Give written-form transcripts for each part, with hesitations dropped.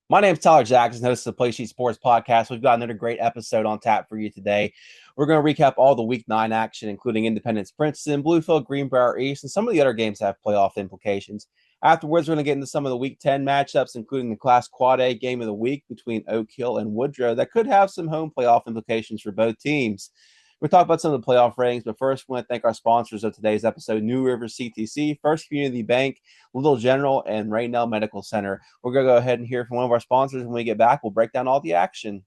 My name's Tyler Jackson, host of the Play Sheet Sports Podcast. We've got another great episode on tap for you today. We're going to recap all the Week 9 action, including Independence Princeton, Bluefield, Greenbrier East, and some of the other games that have playoff implications. Afterwards, we're going to get into some of the Week 10 matchups, including the Class Quad A game of the week between Oak Hill and Woodrow that could have some home playoff implications for both teams. We'll talk about some of the playoff ratings, but first, we want to thank our sponsors of today's episode, New River CTC, First Community Bank, Little General, and Raynell Medical Center. We're going to go ahead and hear from one of our sponsors. When we get back, we'll break down all the action.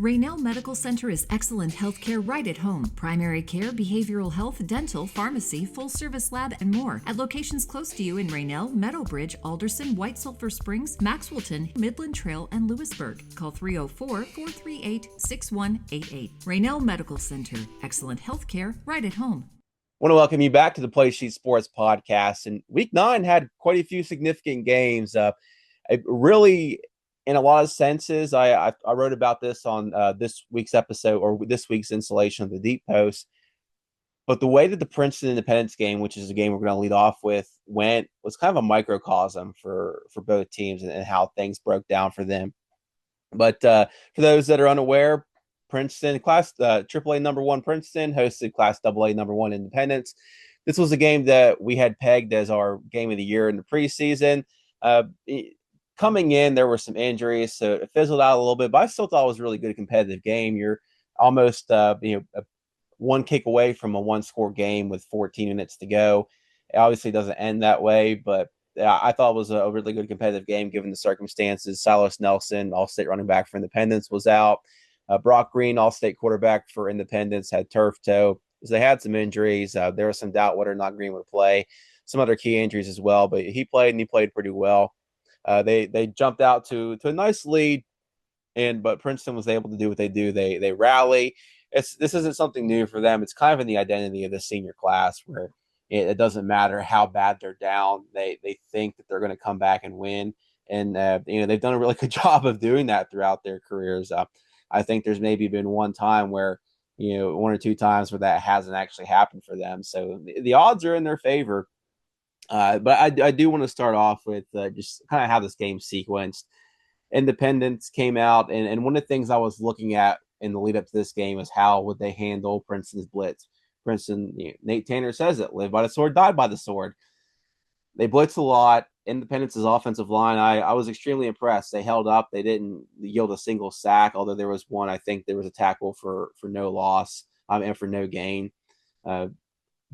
Raynell Medical Center is excellent health care right at home. Primary care, behavioral health, dental, pharmacy, full-service lab, and more. At locations close to you in Raynell, Meadowbridge, Alderson, White Sulphur Springs, Maxwellton, Midland Trail, and Lewisburg. Call 304-438-6188. Raynell Medical Center. Excellent health care right at home. I want to welcome you back to the Play Sheet Sports Podcast. And Week 9 had quite a few significant games. Really, in a lot of senses, I wrote about this on this week's episode or this week's installation of the Deep Post. But the way that the Princeton Independence game, which is the game we're going to lead off with, went was kind of a microcosm for both teams and how things broke down for them. But for those that are unaware, Princeton class AAA number 1 Princeton hosted Class AA number 1 Independence. This was a game that we had pegged as our game of the year in the preseason. Coming in, there were some injuries, so it fizzled out a little bit, but I still thought it was a really good competitive game. You're almost one kick away from a one-score game with 14 minutes to go. It obviously doesn't end that way, but I thought it was a really good competitive game given the circumstances. Silas Nelson, All-State running back for Independence, was out. Brock Green, All-State quarterback for Independence, had turf toe. So they had some injuries. There was some doubt whether or not Green would play. Some other key injuries as well, but he played, and he played pretty well. They jumped out to a nice lead, but Princeton was able to do what they do. They rally. This isn't something new for them. It's kind of in the identity of the senior class where it doesn't matter how bad they're down. They think that they're going to come back and win, and they've done a really good job of doing that throughout their careers. I think there's maybe been one time where, one or two times where that hasn't actually happened for them. So the odds are in their favor. But I do want to start off with just kind of how this game sequenced. Independence came out, and one of the things I was looking at in the lead up to this game is how would they handle Princeton's blitz. Princeton, Nate Tanner says it, live by the sword, die by the sword. They blitzed a lot. Independence's offensive line, I was extremely impressed. They held up. They didn't yield a single sack, although there was one. I think there was a tackle for no loss and for no gain.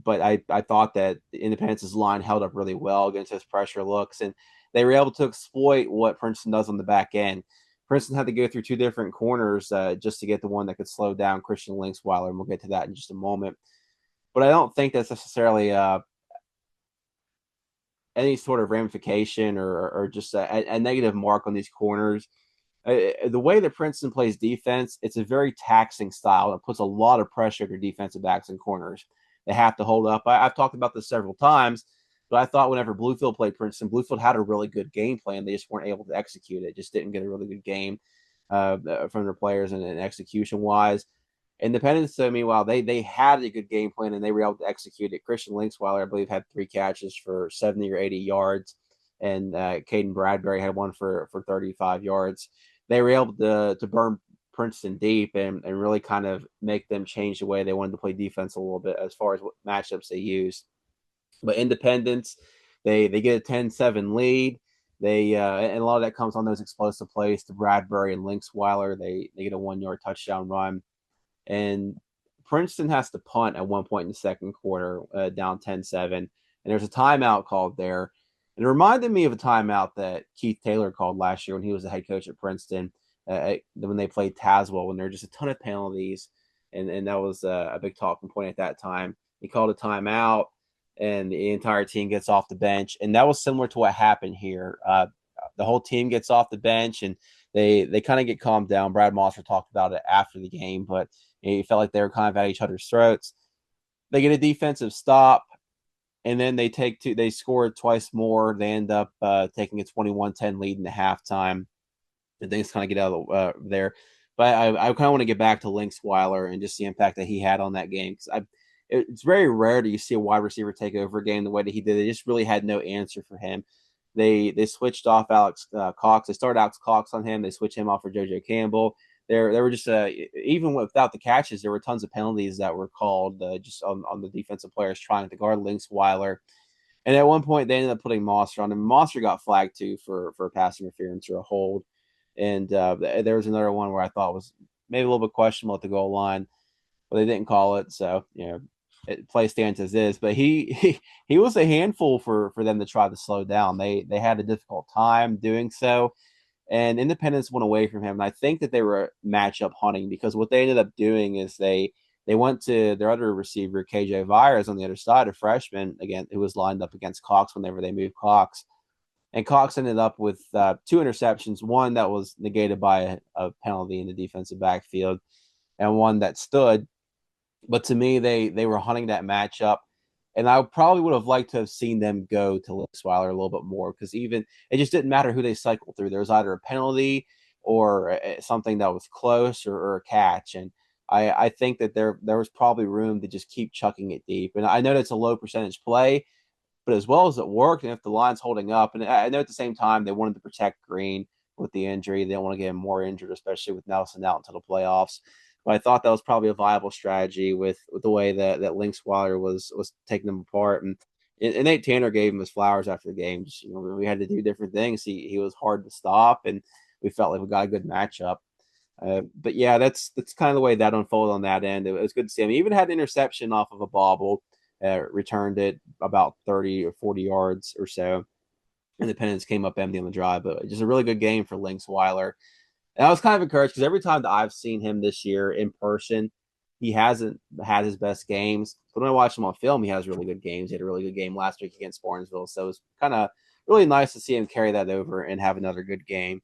But I thought that Independence's line held up really well against those pressure looks, and they were able to exploit what Princeton does on the back end. Princeton had to go through two different corners just to get the one that could slow down Christian Linksweiler, and we'll get to that in just a moment. But I don't think that's necessarily any sort of ramification or just a negative mark on these corners. The way that Princeton plays defense, it's a very taxing style. It puts a lot of pressure to defensive backs and corners. They have to hold up. I've talked about this several times, but I thought whenever Bluefield played Princeton, Bluefield had a really good game plan. They just weren't able to execute it. Just didn't get a really good game from their players and execution-wise. Independence, meanwhile, they had a good game plan and they were able to execute it. Christian Linksweiler, I believe, had 3 catches for 70 or 80 yards, and Caden Bradbury had one for 35 yards. They were able to burn Princeton deep and really kind of make them change the way they wanted to play defense a little bit as far as what matchups they used. But Independence, they get a 10-7 lead. And a lot of that comes on those explosive plays to Bradbury and Linksweiler. They get a 1-yard touchdown run. And Princeton has to punt at one point in the second quarter, down 10-7. And there's a timeout called there. And it reminded me of a timeout that Keith Taylor called last year when he was the head coach at Princeton, when they played Tazewell, when there were just a ton of penalties. And that was a big talking point at that time. He called a timeout, and the entire team gets off the bench. And that was similar to what happened here. The whole team gets off the bench, and they kind of get calmed down. Brad Mosser talked about it after the game, but he felt like they were kind of at each other's throats. They get a defensive stop, and then they score twice more. They end up taking a 21-10 lead in the halftime, and things kind of get out of there. But I kind of want to get back to Linksweiler and just the impact that he had on that game, because it's very rare that you see a wide receiver take over a game the way that he did. They just really had no answer for him. They switched off Alex Cox. They started Alex Cox on him. They switched him off for JJ Campbell. There were just even without the catches, there were tons of penalties that were called just on the defensive players trying to guard Linksweiler. And at one point, they ended up putting Monster on him. Monster got flagged too for pass interference or a hold. And there was another one where I thought was maybe a little bit questionable at the goal line, but they didn't call it. So play stands as is. But he was a handful for them to try to slow down. They had a difficult time doing so, and Independence went away from him. And I think that they were matchup hunting because what they ended up doing is they went to their other receiver, KJ Vyers, on the other side, a freshman, again, who was lined up against Cox whenever they moved Cox. And Cox ended up with 2 interceptions, one that was negated by a penalty in the defensive backfield, and one that stood. But to me, they were hunting that matchup. And I probably would have liked to have seen them go to Linksweiler a little bit more because even it just didn't matter who they cycled through. There was either a penalty or something that was close or a catch. And I think that there was probably room to just keep chucking it deep. And I know that's a low percentage play, but as well as it worked, and if the line's holding up, and I know at the same time they wanted to protect Green with the injury. They don't want to get him more injured, especially with Nelson out until the playoffs. But I thought that was probably a viable strategy with the way that Linksweiler was taking them apart. And Nate Tanner gave him his flowers after the game. Just, we had to do different things. He was hard to stop, and we felt like we got a good matchup. But yeah, that's kind of the way that unfolded on that end. It was good to see him. He even had an interception off of a bobble, returned it about 30 or 40 yards or so. Independence came up empty on the drive, but just a really good game for Linksweiler. And I was kind of encouraged because every time that I've seen him this year in person, he hasn't had his best games. But when I watch him on film, he has really good games. He had a really good game last week against Barnesville. So it was kind of really nice to see him carry that over and have another good game.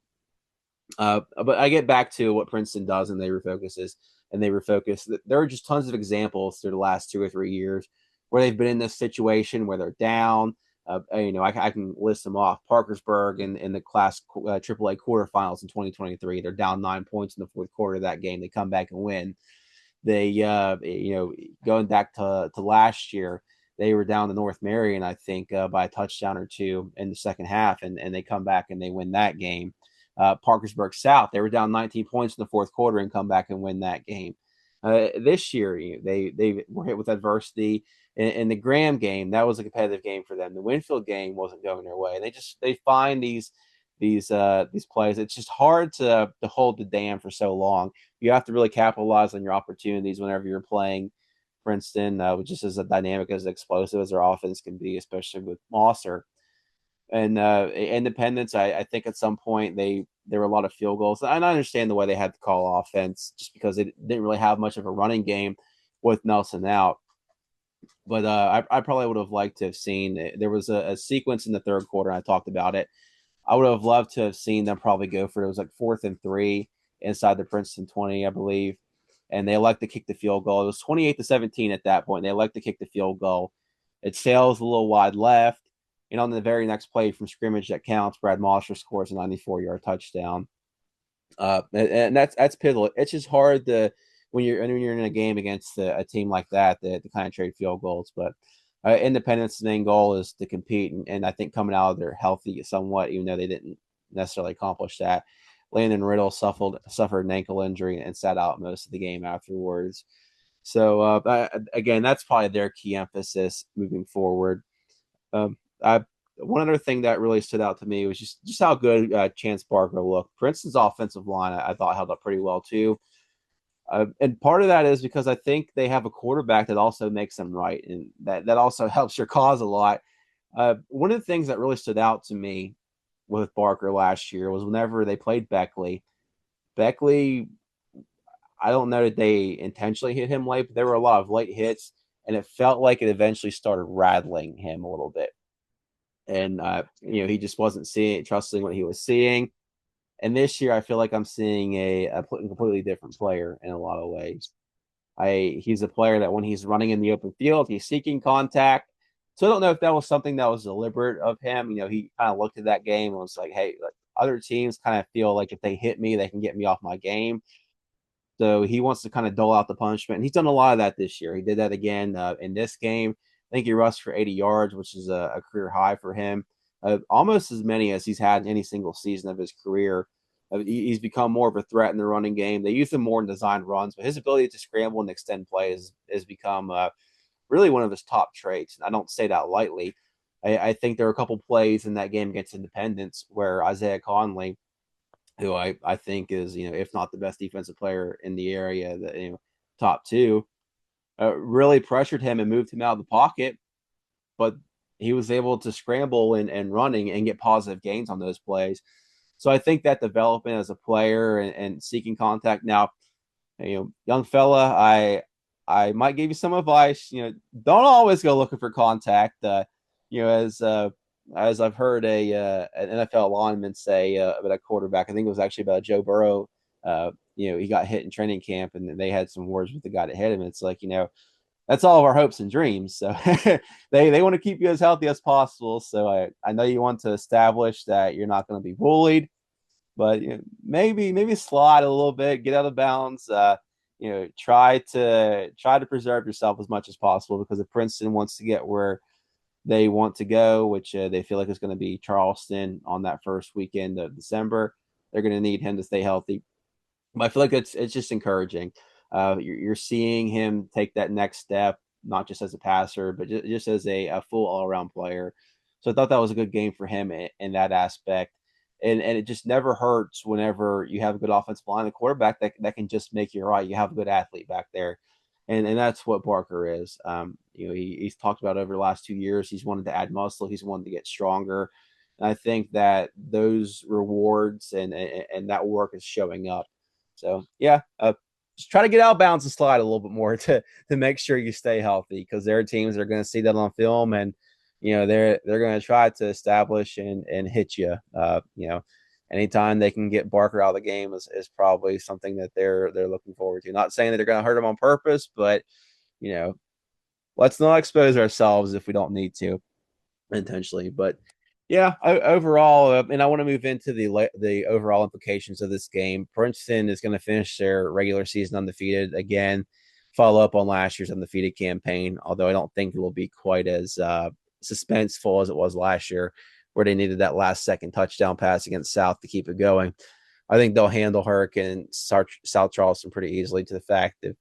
But I get back to what Princeton does and they refocus. There are just tons of examples through the last 2 or 3 years where they've been in this situation where they're down. I can list them off. Parkersburg in the Class AAA quarterfinals in 2023, they're down 9 points in the fourth quarter of that game. They come back and win. They, going back to last year, they were down to North Marion, I think, by a touchdown or two in the second half, and they come back and they win that game. Parkersburg South, they were down 19 points in the fourth quarter and come back and win that game. This year, they were hit with adversity. In the Graham game, that was a competitive game for them. The Winfield game wasn't going their way. They find these plays. It's just hard to hold the dam for so long. You have to really capitalize on your opportunities whenever you're playing Princeton, which is as dynamic as explosive as their offense can be, especially with Mosser. And Independence, I think at some point there were a lot of field goals. And I understand the way they had to call offense just because they didn't really have much of a running game with Nelson out. But I probably would have liked to have seen there was a sequence in the third quarter. And I talked about it. I would have loved to have seen them probably go for it. It was like 4th and 3 inside the Princeton 20, I believe. And they elect to kick the field goal. It was 28-17 at that point. They elect to kick the field goal. It sails a little wide left. And on the very next play from scrimmage that counts, Brad Mosher scores a 94-yard touchdown. And that's pivotal. It's just hard to when you're in a game against a team like that to kind of trade field goals. But Independence' main goal is to compete, and I think coming out of there healthy somewhat, even though they didn't necessarily accomplish that. Landon Riddle suffered an ankle injury and sat out most of the game afterwards. So again, that's probably their key emphasis moving forward. One other thing that really stood out to me was just how good Chance Parker looked. Princeton's offensive line, I thought, held up pretty well too. And part of that is because I think they have a quarterback that also makes them right, and that also helps your cause a lot. One of the things that really stood out to me with Barker last year was whenever they played Beckley, I don't know that they intentionally hit him late, but there were a lot of late hits, and it felt like it eventually started rattling him a little bit. And, he just wasn't trusting what he was seeing. And this year, I feel like I'm seeing a completely different player in a lot of ways. He's a player that when he's running in the open field, he's seeking contact. So I don't know if that was something that was deliberate of him. He kind of looked at that game and was like, hey, like, other teams kind of feel like if they hit me, they can get me off my game. So he wants to kind of dole out the punishment. And he's done a lot of that this year. He did that again in this game. I think he rushed for 80 yards, which is a career high for him. almost as many as he's had in any single season of his career. He's become more of a threat in the running game. They use him more in design runs, but his ability to scramble and extend plays has become really one of his top traits. And I don't say that lightly. I think there were a couple plays in that game against Independence where Isaiah Conley, who I think is, if not the best defensive player in the area, the top two, really pressured him and moved him out of the pocket. But he was able to scramble and running and get positive gains on those plays. So I think that development as a player and seeking contact now, young fella, I might give you some advice. Don't always go looking for contact. As I've heard an NFL lineman say about a quarterback, I think it was actually about Joe Burrow. He got hit in training camp, and they had some words with the guy that hit him. It's like, that's all of our hopes and dreams. So they want to keep you as healthy as possible. So I know you want to establish that you're not going to be bullied, but maybe slide a little bit, get out of bounds. Try to preserve yourself as much as possible, because if Princeton wants to get where they want to go, which they feel like is going to be Charleston on that first weekend of December, they're going to need him to stay healthy. But I feel like it's just encouraging. You're seeing him take that next step, not just as a passer, but just as a full all-around player. So I thought that was a good game for him in that aspect. And it just never hurts whenever you have a good offensive line, a quarterback that can just make you right. You have a good athlete back there. And that's what Barker is. He's talked about over the last 2 years, he's wanted to add muscle. He's wanted to get stronger. And I think that those rewards and that work is showing up. So, yeah, just try to get out of bounds and slide a little bit more to make sure you stay healthy, because there are teams that are going to see that on film, and they're going to try to establish and hit you. Anytime they can get Barker out of the game is probably something that they're looking forward to. Not saying that they're going to hurt him on purpose, but let's not expose ourselves if we don't need to intentionally. But yeah, overall, and I want to move into the overall implications of this game. Princeton is going to finish their regular season undefeated again, follow up on last year's undefeated campaign. Although I don't think it will be quite as suspenseful as it was last year, where they needed that last second touchdown pass against South to keep it going. I think they'll handle Hurricane South Charleston pretty easily, to the fact that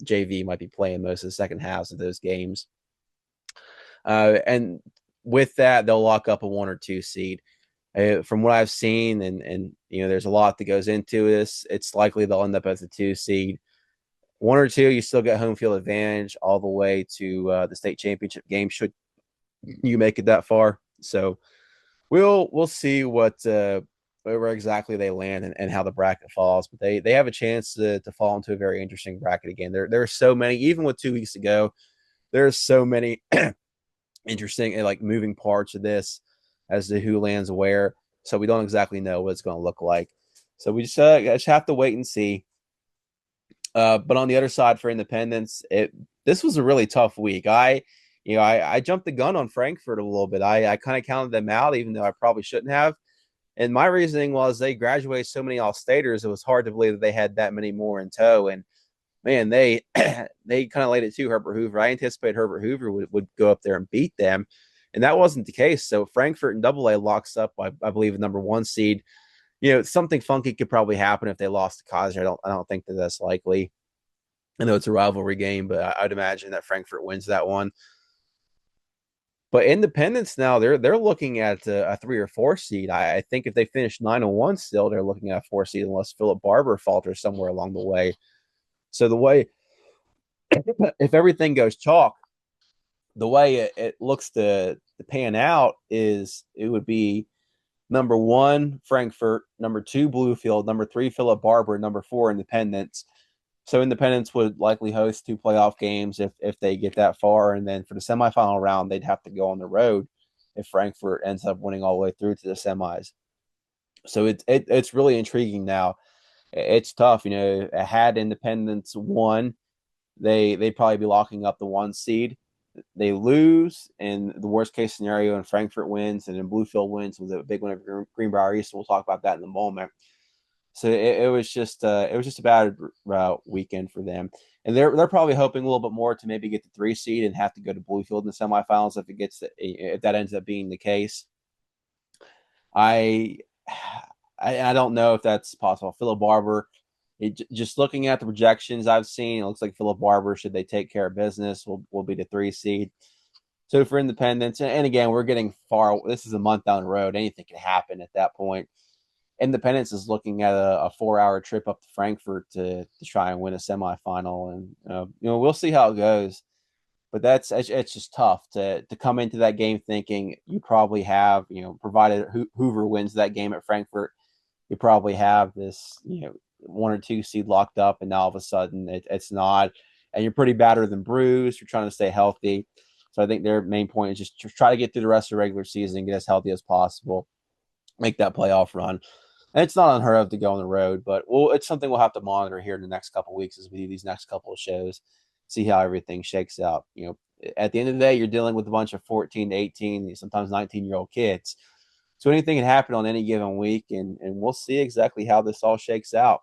JV might be playing most of the second halves of those games. And with that, they'll lock up a 1 or 2 seed. From what I've seen, and there's a lot that goes into this, it's likely they'll end up as a 2 seed. 1 or 2, you still get home field advantage all the way to the state championship game, should you make it that far. So we'll see where exactly they land and how the bracket falls. But they have a chance to fall into a very interesting bracket again. There are so many, even with 2 weeks to go, there's so many interesting and like moving parts of this as to who lands where. So we don't exactly know what it's going to look like. So we just have to wait and see. But on the other side for Independence, this was a really tough week. I jumped the gun on Frankfort a little bit. I kind of counted them out, even though I probably shouldn't have. And my reasoning was they graduated so many All-Staters, it was hard to believe that they had that many more in tow. And man, they kind of laid it to Herbert Hoover. I anticipated Herbert Hoover would go up there and beat them, and that wasn't the case. So Frankfort and AA locks up, I believe, the number 1 seed. Something funky could probably happen if they lost to Kaiser. I don't think that's likely. I know it's a rivalry game, but I'd imagine that Frankfort wins that one. But Independence now, they're looking at a 3 or 4 seed. I think if they finish 9-1 still, they're looking at a 4 seed, unless Philip Barber falters somewhere along the way. So the way, if everything goes chalk, the way it looks to pan out is it would be number 1, Frankfort, number 2, Bluefield, number 3, Philip Barber, number 4, Independence. So Independence would likely host 2 playoff games if they get that far. And then for the semifinal round, they'd have to go on the road if Frankfort ends up winning all the way through to the semis. So it's really intriguing now. It's tough. Had Independence won, they'd probably be locking up the 1 seed. They lose, and the worst case scenario, and Frankfort wins, and then Bluefield wins with a big win over Greenbrier East. We'll talk about that in a moment. So it was just a bad weekend for them, and they're probably hoping a little bit more to maybe get the 3 seed and have to go to Bluefield in the semifinals if that ends up being the case. I I don't know if that's possible. Philip Barber, just looking at the projections I've seen, it looks like Philip Barber, should they take care of business, will be the 3 seed. So for Independence, and again, we're getting far. This is a month down the road. Anything can happen at that point. Independence is looking at a 4-hour trip up to Frankfurt to try and win a semifinal, and we'll see how it goes. But it's just tough to come into that game thinking you probably have, provided Hoover wins that game at Frankfurt, you probably have this 1 or 2 seed locked up, and now all of a sudden it's not, and you're pretty battered than bruised. You're trying to stay healthy. So I think their main point is just to try to get through the rest of the regular season, get as healthy as possible, make that playoff run. And it's not unheard of to go on the road, but it's something we'll have to monitor here in the next couple of weeks as we do these next couple of shows, see how everything shakes out. At the end of the day, you're dealing with a bunch of 14 to 18, sometimes 19-year-old kids. So anything can happen on any given week, and we'll see exactly how this all shakes out.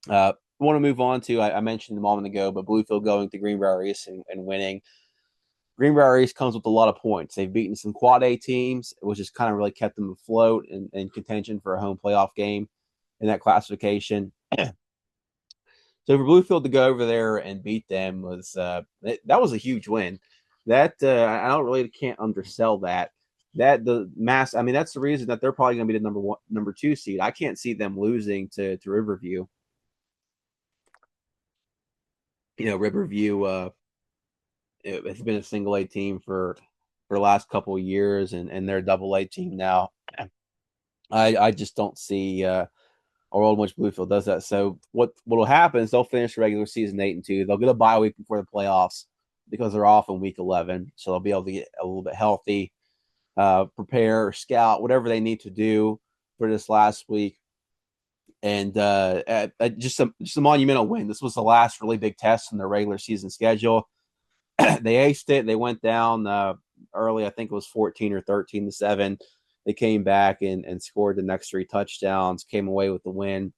I want to move on to, I mentioned a moment ago, but Bluefield going to Greenbrier East and winning. Greenbrier East comes with a lot of points. They've beaten some Quad A teams, which has kind of really kept them afloat and contention for a home playoff game in that classification. So for Bluefield to go over there and beat them was that was a huge win. That can't undersell that. That's the reason that they're probably going to be the number 2 seed. I can't see them losing to Riverview. Riverview it's been a single A team for the last couple of years, and they're a double A team now. I just don't see a world in which Bluefield does that. So what'll happen is they'll finish the regular season 8-2. They'll get a bye week before the playoffs because they're off in week 11. So they'll be able to get a little bit healthy, prepare, scout, whatever they need to do for this last week. And just a monumental win. This was the last really big test in their regular season schedule. They aced it. They went down early. I think it was 14 or 13-7. They came back and scored the next 3 touchdowns, came away with the win.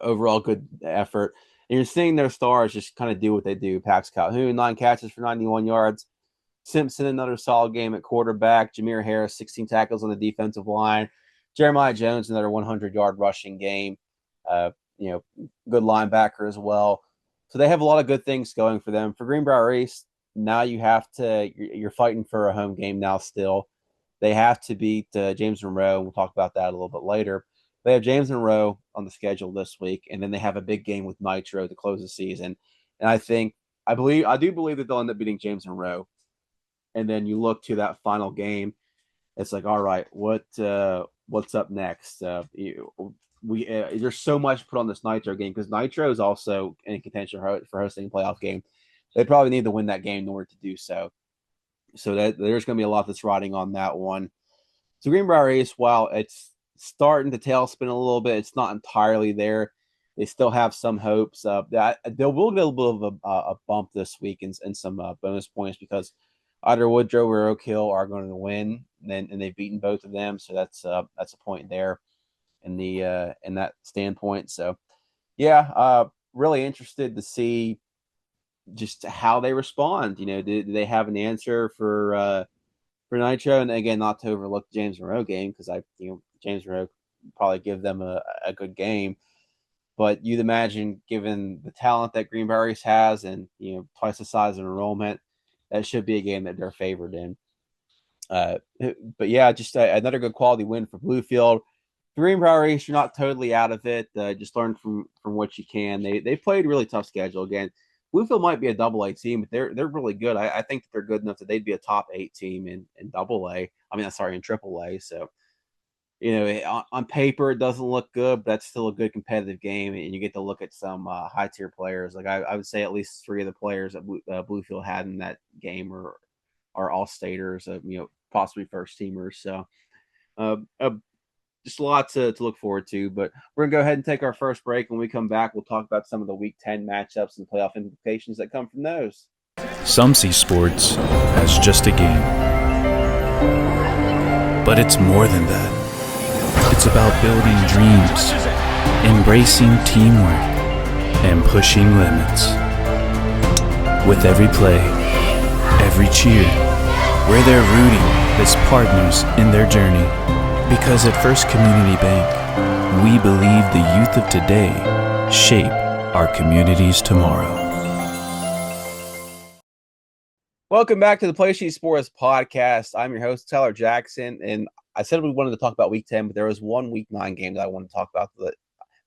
Overall, good effort. And you're seeing their stars just kind of do what they do. Pax Calhoun, 9 catches for 91 yards. Simpson, another solid game at quarterback. Jameer Harris, 16 tackles on the defensive line. Jeremiah Jones, another 100-yard rushing game. Good linebacker as well. So they have a lot of good things going for them. For Greenbrier East, now you're fighting for a home game now still. They have to beat James Monroe, and we'll talk about that a little bit later. They have James Monroe on the schedule this week, and then they have a big game with Nitro to close the season. And I do believe that they'll end up beating James Monroe. And then you look to that final game, it's like, all right, what's up next? There's so much put on this Nitro game because Nitro is also in contention for hosting a playoff game. They probably need to win that game in order to do so. So that there's going to be a lot that's riding on that one. So Greenbrier East, while it's starting to tailspin a little bit, it's not entirely there. They still have some hopes. They will get a little bit of a bump this week and some bonus points because either Woodrow or Oak Hill are going to win, and they've beaten both of them. So that's a point there in that standpoint. So really interested to see just how they respond. Do they have an answer for Nitro? And again, not to overlook the James Monroe game because James Monroe probably give them a good game. But you'd imagine, given the talent that Greenbrier East has and twice the size of enrollment, that should be a game that they're favored in. But yeah, just another good quality win for Bluefield. Greenbrier East, you're not totally out of it. Just learn from what you can. They played a really tough schedule. Again, Bluefield might be a double A team, but they're really good. I think that they're good enough that they'd be a top 8 team in double A. In triple A. So, on paper, it doesn't look good, but that's still a good competitive game. And you get to look at some high tier players. Like I would say at least 3 of the players that Bluefield had in that game are all staters, possibly first teamers. So, just a lot to look forward to, but we're going to go ahead and take our first break. When we come back, we'll talk about some of the Week 10 matchups and playoff implications that come from those. Some see sports as just a game, but it's more than that. It's about building dreams, embracing teamwork, and pushing limits. With every play, every cheer, we're there rooting as partners in their journey. Because at First Community Bank, we believe the youth of today shape our community's tomorrow. Welcome back to the Play Sheet Sports Podcast. I'm your host, Tyler Jackson, and I said we wanted to talk about Week 10, but there was one Week 9 game that I wanted to talk about that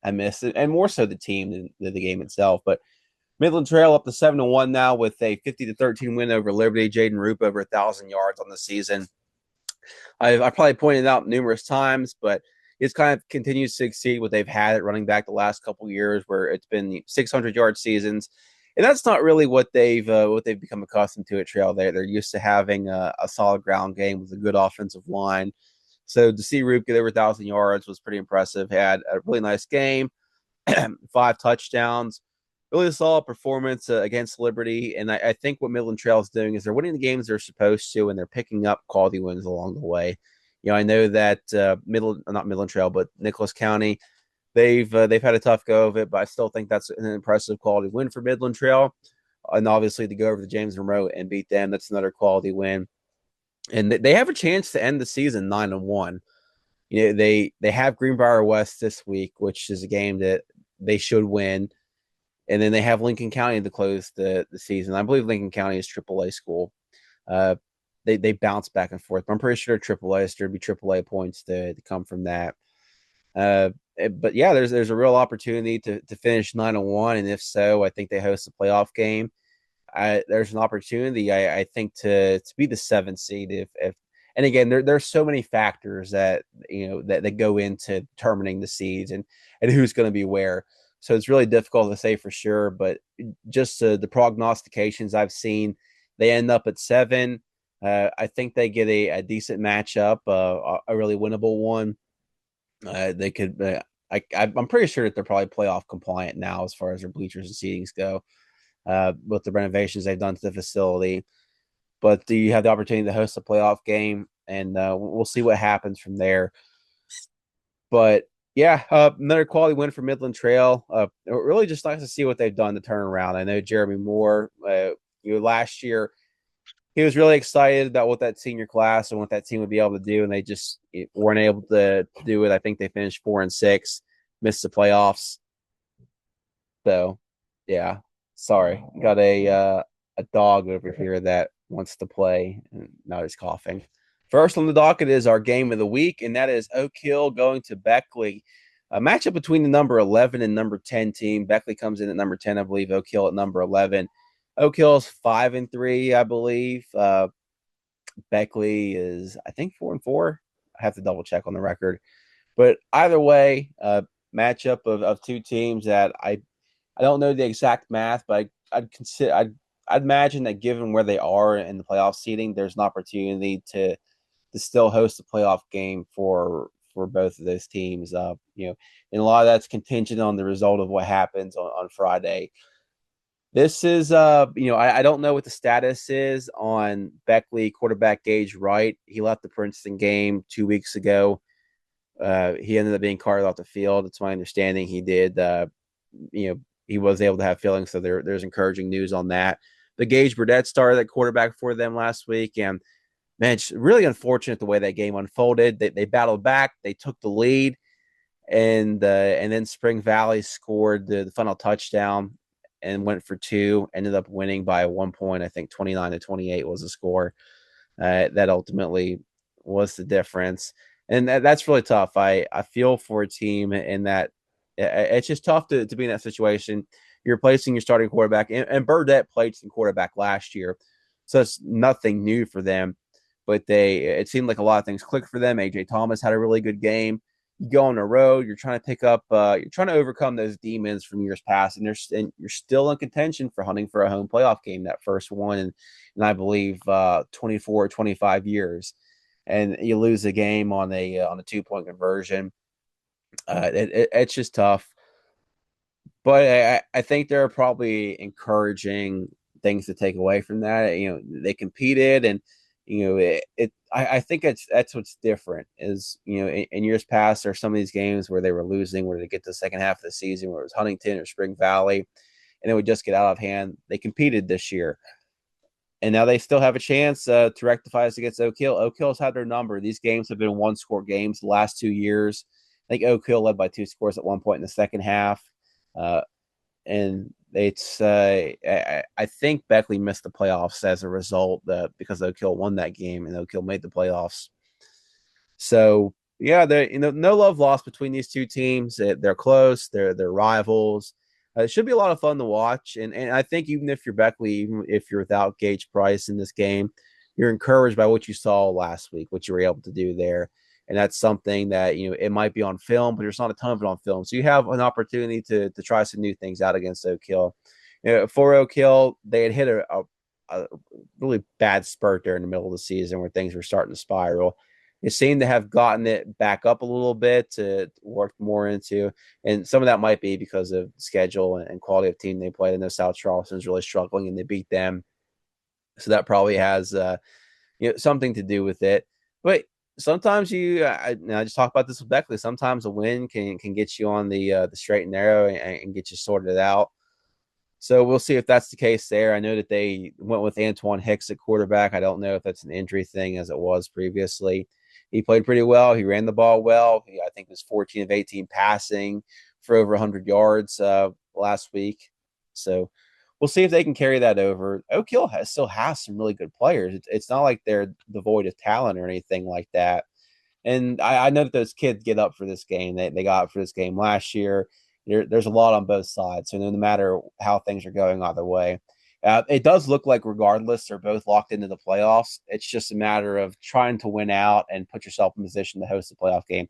I missed, and more so the team than the game itself. But Midland Trail up to 7-1 now with a 50-13 win over Liberty. Jaden Roop over 1,000 yards on the season. I probably pointed out numerous times, but it's kind of continues to exceed what they've had at running back the last couple of years, where it's been 600-yard seasons. And that's not really what they've become accustomed to at Trail. They're used to having a solid ground game with a good offensive line. So to see Roop get over 1,000 yards was pretty impressive. Had a really nice game, 5 touchdowns, really solid performance against Liberty. And I think what Midland Trail is doing is they're winning the games they're supposed to, and they're picking up quality wins along the way. You know, I know that not Midland Trail, but Nicholas County, they've had a tough go of it, but I still think that's an impressive quality win for Midland Trail. And obviously to go over to James Monroe and beat them, that's another quality win. And they have a chance to end the season 9-1. You know, they have Greenbrier West this week, which is a game that they should win. And then they have Lincoln County to close the season. I believe Lincoln County is AAA school. They bounce back and forth. But I'm pretty sure AAA, so there'd be AAA points to come from that. But yeah, there's a real opportunity to finish 9-1, and if so, I think they host a playoff game. There's an opportunity, I think, to be the 7th seed. If and again, there's so many factors that that go into determining the seeds and who's going to be where. So it's really difficult to say for sure. But just the prognostications I've seen, they end up at 7. I think they get a decent matchup, a really winnable one. They could. I'm pretty sure that they're probably playoff compliant now as far as their bleachers and seatings go, with the renovations they've done to the facility. But do you have the opportunity to host a playoff game? And we'll see what happens from there. But yeah, another quality win for Midland Trail. Really just nice to see what they've done to turn around. I know Jeremy Moore, last year, he was really excited about what that senior class and what that team would be able to do, and they just weren't able to do it. I think they finished 4-6, missed the playoffs. So, yeah, sorry, got a dog over here that wants to play, and now he's coughing. First on the docket is our game of the week, and that is Oak Hill going to Beckley. A matchup between the number 11 and number 10 team. Beckley comes in at number 10, I believe. Oak Hill at number 11. Oak Hill's 5-3, I believe. Beckley is, I think, 4-4. I have to double check on the record, but either way, matchup of two teams that I don't know the exact math, but I'd imagine that given where they are in the playoff seeding, there's an opportunity to still host a playoff game for both of those teams. And a lot of that's contingent on the result of what happens on Friday. This is, I don't know what the status is on Beckley quarterback Gage Wright. He left the Princeton game 2 weeks ago. He ended up being carted off the field. It's my understanding he did. He was able to have feelings, so there's encouraging news on that. But Gage Burdett started at quarterback for them last week, and man, it's really unfortunate the way that game unfolded. They battled back, they took the lead, and then Spring Valley scored the final touchdown and went for 2, ended up winning by 1 point. I think 29-28 was the score. That ultimately was the difference. And that's really tough. I feel for a team in that it's just tough to be in that situation. You're replacing your starting quarterback, and Burdett played some quarterback last year, so it's nothing new for them. But it seemed like a lot of things clicked for them. A.J. Thomas had a really good game. You go on the road, you're trying to pick up, you're trying to overcome those demons from years past, and you're still in contention for hunting for a home playoff game, that first one in I believe 24 or 25 years, and you lose a game on a 2-point conversion. It's just tough, but I think there are probably encouraging things to take away from that. They competed, and I think that's what's different is, in years past, there are some of these games where they were losing, where they get to the second half of the season, where it was Huntington or Spring Valley, and it would just get out of hand. They competed this year. And now they still have a chance to rectify this against Oak Hill. Oak Hill's had their number. These games have been one-score games the last 2 years. I think Oak Hill led by 2 scores at one point in the second half. And it's I think Beckley missed the playoffs as a result because Oak Hill won that game and Oak Hill made the playoffs. So yeah, no love lost between these two teams. They're close. They're rivals. It should be a lot of fun to watch. And I think even if you're Beckley, even if you're without Gage Price in this game, you're encouraged by what you saw last week, what you were able to do there. And that's something that, it might be on film, but there's not a ton of it on film. So you have an opportunity to try some new things out against Oak Hill. For Oak Hill, they had hit a really bad spurt there in the middle of the season where things were starting to spiral. They seem to have gotten it back up a little bit to work more into. And some of that might be because of schedule and quality of team they played. I know South Charleston's really struggling and they beat them. So that probably has something to do with it. But sometimes I just talk about this with Beckley. Sometimes a win can get you on the straight and narrow and get you sorted out. So we'll see if that's the case there. I know that they went with Antoine Hicks at quarterback. I don't know if that's an injury thing as it was previously. He played pretty well. He ran the ball well. I think it was 14 of 18 passing for over 100 yards last week. So we'll see if they can carry that over. Oak Hill still has some really good players. It's not like they're devoid of talent or anything like that. And I know that those kids get up for this game. They got up for this game last year. There's a lot on both sides. So no matter how things are going either way, it does look like regardless, they're both locked into the playoffs. It's just a matter of trying to win out and put yourself in position to host a playoff game.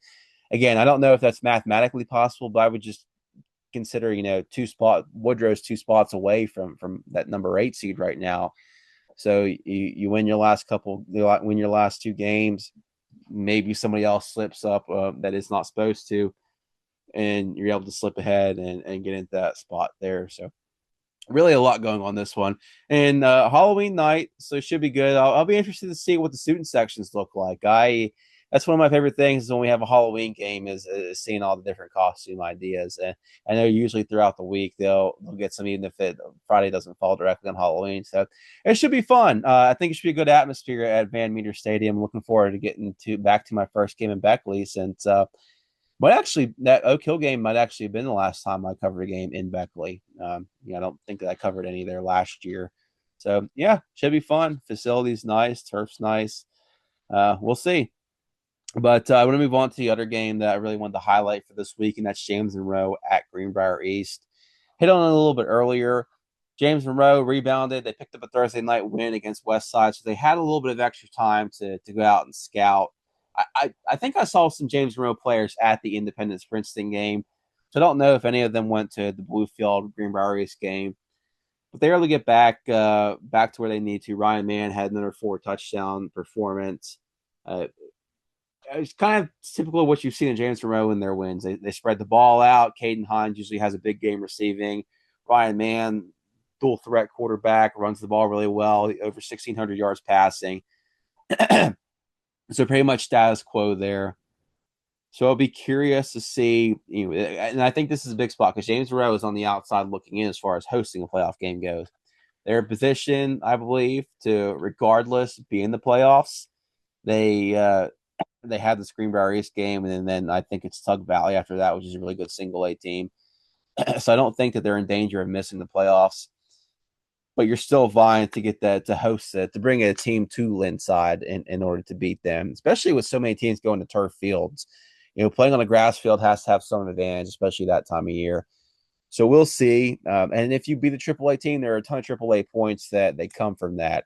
Again, I don't know if that's mathematically possible, but I would just consider, Woodrow's 2 spots away from that number 8 seed right now. So you win your last win your last 2 games. Maybe somebody else slips up that is not supposed to, and you're able to slip ahead and get into that spot there. So really a lot going on this one. And Halloween night, so it should be good. I'll be interested to see what the student sections look like. That's one of my favorite things when we have a Halloween game is seeing all the different costume ideas. And I know usually throughout the week they'll get some, even if Friday doesn't fall directly on Halloween. So it should be fun. I think it should be a good atmosphere at Van Meter Stadium. I'm looking forward to getting back to my first game in Beckley since that Oak Hill game might actually have been the last time I covered a game in Beckley. I don't think that I covered any there last year. So yeah, should be fun. Facility's nice, turf's nice. We'll see. But I want to move on to the other game that I really wanted to highlight for this week, and that's James Monroe at Greenbrier East. Hit on it a little bit earlier. James Monroe rebounded. They picked up a Thursday night win against Westside, so they had a little bit of extra time to go out and scout. I think I saw some James Monroe players at the Independence Princeton game, so I don't know if any of them went to the Bluefield Greenbrier East game. But they were able to get back to where they need to. Ryan Mann had another 4 touchdown performance. It's kind of typical of what you've seen in James Monroe in their wins. They spread the ball out. Caden Hines usually has a big game receiving. Ryan Mann, dual threat quarterback, runs the ball really well, over 1,600 yards passing. So pretty much status quo there. So I'll be curious to see, and I think this is a big spot because James Monroe is on the outside looking in as far as hosting a playoff game goes. They're in position, I believe, to regardless be in the playoffs. They had the Greenbrier East game, and then I think it's Tug Valley after that, which is a really good single A team. So I don't think that they're in danger of missing the playoffs. But you're still vying to get that, to host it, to bring a team to Linside in order to beat them, especially with so many teams going to turf fields. Playing on a grass field has to have some advantage, especially that time of year. So we'll see. And if you beat a AAA team, there are a ton of AAA points that they come from that.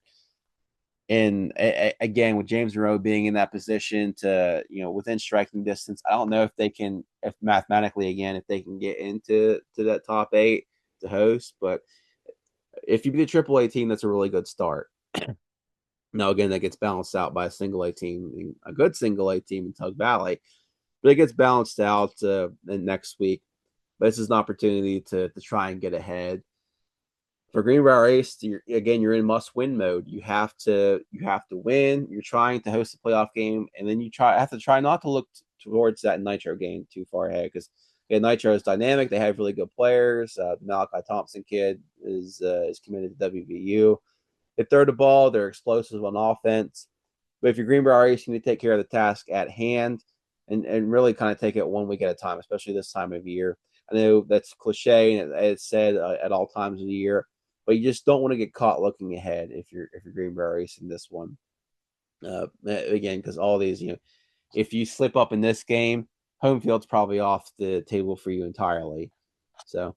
And again, with James Monroe being in that position to, within striking distance, I don't know if mathematically, again, if they can get into that top 8 to host. But if you beat a AAA team, that's a really good start. Now, again, that gets balanced out by a single A team, a good single A team in Tug Valley. But it gets balanced out next week. But this is an opportunity to try and get ahead. For Greenbrier East, you're in must-win mode. You have to win. You're trying to host a playoff game, and then you have to try not to look towards that Nitro game too far ahead because Nitro is dynamic. They have really good players. Malachi Thompson kid is committed to WVU. They throw the ball, they're explosive on offense. But if you're Greenbrier RAs, you need to take care of the task at hand and really kind of take it 1 week at a time, especially this time of year. I know that's cliche and it's said at all times of the year, but you just don't want to get caught looking ahead if you're Greenbrier racing this one. Again, because all these, if you slip up in this game, home field's probably off the table for you entirely. So,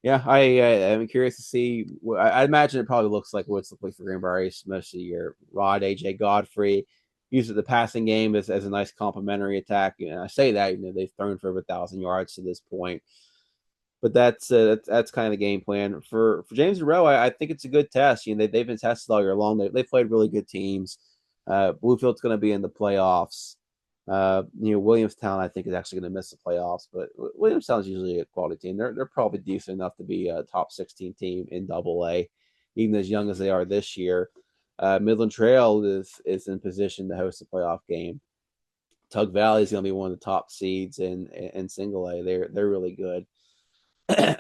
yeah, I'm curious to see. I imagine it probably looks like what it's looked like for Greenbrier most of the year. Rod, AJ Godfrey, use the passing game as a nice complementary attack. And I say that, they've thrown for over 1,000 yards to this point. But that's kind of the game plan for James Monroe. I think it's a good test. They've been tested all year long. They've played really good teams. Bluefield's going to be in the playoffs. Williamstown, I think, is actually going to miss the playoffs, but Williamstown is usually a quality team. They're probably decent enough to be a top 16 team in AA, even as young as they are this year. Midland Trail is in position to host a playoff game. Tug Valley is going to be one of the top seeds in single A. They're really good.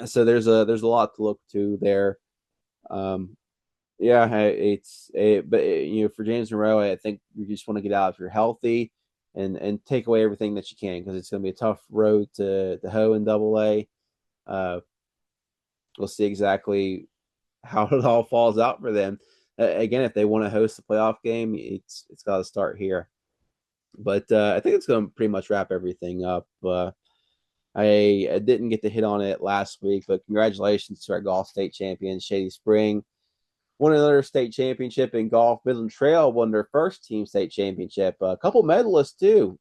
So there's a lot to look to there. But for James Monroe, I think you just want to get out if you're healthy and take away everything that you can, because it's going to be a tough road to hoe in AA. We'll see exactly how it all falls out for them. Again, if they want to host a playoff game, it's got to start here. But I think it's going to pretty much wrap everything up. I didn't get to hit on it last week, but congratulations to our golf state champions, Shady Spring. Won another state championship in golf. Midland Trail won their first team state championship. A couple medalists, too.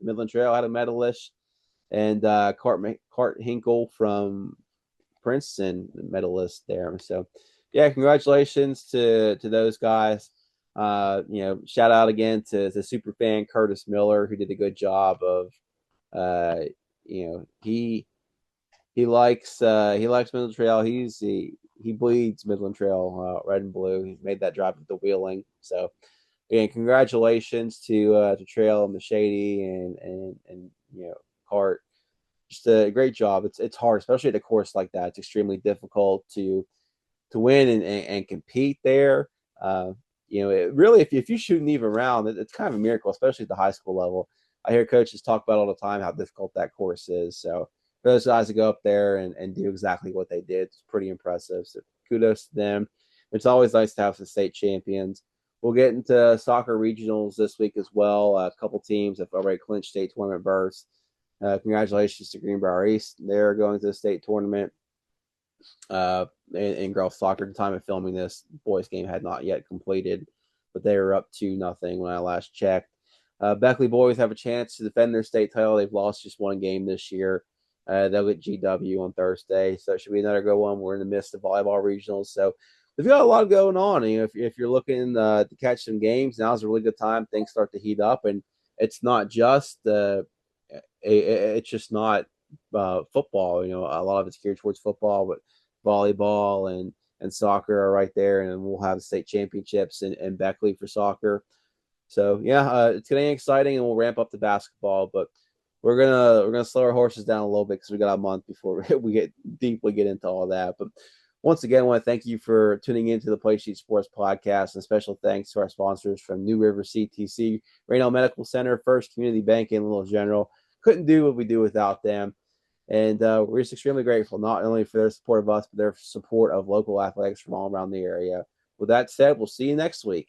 Midland Trail had a medalist, and Cart Hinkle from Princeton, medalist there. So, yeah, congratulations to those guys. Shout out again to super fan Curtis Miller, who did a good job of he likes Midland Trail. He bleeds Midland Trail red and blue. He made that drive with the Wheeling. So again, congratulations to Trail and the Shady and Cart. Just a great job. It's hard, especially at a course like that. It's extremely difficult to win and compete there. It really, if you shoot an even round, it's kind of a miracle, especially at the high school level. I hear coaches talk about all the time how difficult that course is. So for those guys to go up there and do exactly what they did, it's pretty impressive. So kudos to them. It's always nice to have some state champions. We'll get into soccer regionals this week as well. A couple teams have already clinched state tournament berths. Congratulations to Greenbrier East. They're going to the state tournament. In girls soccer, at the time of filming this, boys game had not yet completed, but they were up 2-0 when I last checked. Beckley boys have a chance to defend their state title. They've lost just one game this year. They'll get GW on Thursday, so it should be another good one. We're in the midst of volleyball regionals, so they've got a lot going on. If you're looking to catch some games, now's a really good time. Things start to heat up, and it's not just it's just not football. A lot of it's geared towards football, but volleyball and soccer are right there, and we'll have the state championships in Beckley for soccer. So it's getting exciting, and we'll ramp up the basketball, but we're gonna slow our horses down a little bit because we got a month before we get into all that. But once again, I want to thank you for tuning into the Play Sheet Sports Podcast, and special thanks to our sponsors from New River CTC, Raynell Medical Center, First Community Bank, and Little General. Couldn't do what we do without them. And we're just extremely grateful, not only for their support of us, but their support of local athletics from all around the area. With that said, we'll see you next week.